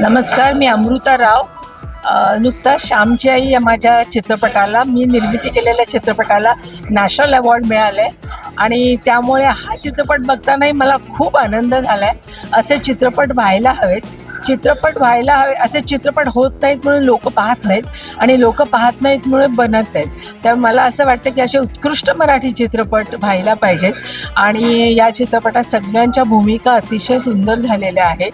नमस्कार, मी अमृता राव. नुकताच श्यामची आई या माझ्या चित्रपटाला, मी निर्मिती केलेल्या चित्रपटाला नॅशनल अवॉर्ड मिळाले आणि त्यामुळे हा चित्रपट बघतानाही मला खूप आनंद झाला आहे. असे चित्रपट व्हायला हवेत. असे चित्रपट होत नाहीत म्हणून लोक पाहत नाहीत आणि लोक पाहत नाहीत म्हणून बनत नाहीत. त्यामुळे मला असं वाटतं की असे उत्कृष्ट मराठी चित्रपट व्हायला पाहिजेत आणि या चित्रपटात सगळ्यांच्या भूमिका अतिशय सुंदर झालेल्या आहेत.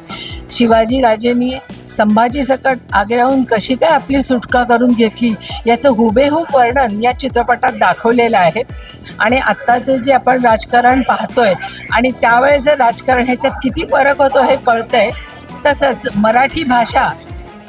शिवाजीराजेंनी संभाजी सकट आग्र्याहून कशी काय आपली सुटका करून घेतली याचं हुबेहूब वर्णन या चित्रपटात दाखवलेलं आहे. आणि आत्ताचं जे आपण राजकारण पाहतोय आणि त्यावेळेचं राजकारण ह्याच्यात किती फरक होतो हे कळतंय. तसंच मराठी भाषा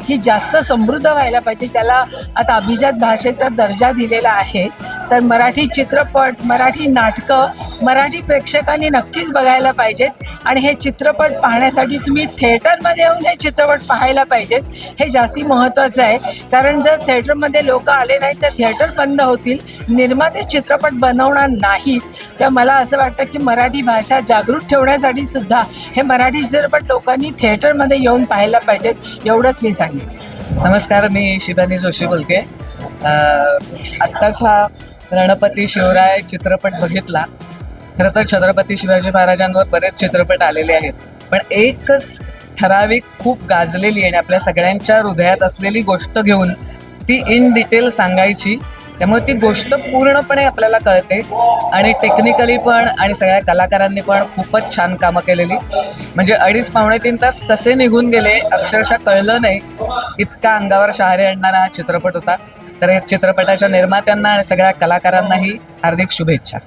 ही जास्त समृद्ध व्हायला पाहिजे. त्याला आता अभिजात भाषेचा दर्जा दिलेला आहे. तर मराठी चित्रपट, मराठी नाटकं मराठी प्रेक्षकांनी नक्कीच बघायला पाहिजेत आणि हे चित्रपट पाहण्यासाठी तुम्ही थिएटरमध्ये येऊन हे चित्रपट पाहायला पाहिजेत. हे जास्ती महत्त्वाचं आहे, कारण जर थिएटरमध्ये लोक आले नाही तर थिएटर बंद होतील, निर्माते चित्रपट बनवणार नाहीत. तर मला असं वाटतं की मराठी भाषा जागृत ठेवण्यासाठी सुद्धा हे मराठी चित्रपट लोकांनी थिएटरमध्ये येऊन पाहायला पाहिजेत. एवढंच मी सांगेन. नमस्कार, मी शिवानी जोशी बोलते. आत्ताच हा रणपती शिवराय चित्रपट बघितला. खरं तर छत्रपती शिवाजी महाराजांवर बरेच चित्रपट आलेले आहेत, पण एकच ठराविक खूप गाजलेली आणि आपल्या सगळ्यांच्या हृदयात असलेली गोष्ट घेऊन ती इन डिटेल सांगायची. त्यामुळे ती गोष्ट पूर्णपणे आपल्याला कळते आणि टेक्निकली पण आणि सगळ्या कलाकारांनी पण खूपच छान कामं केलेली. म्हणजे 2.5-3 तास कसे निघून गेले अक्षरशः कळलं नाही, इतका अंगावर शहारे आणणारा हा चित्रपट होता. तर या चित्रपटाच्या निर्मात्यांना आणि सगळ्या कलाकारांनाही हार्दिक शुभेच्छा.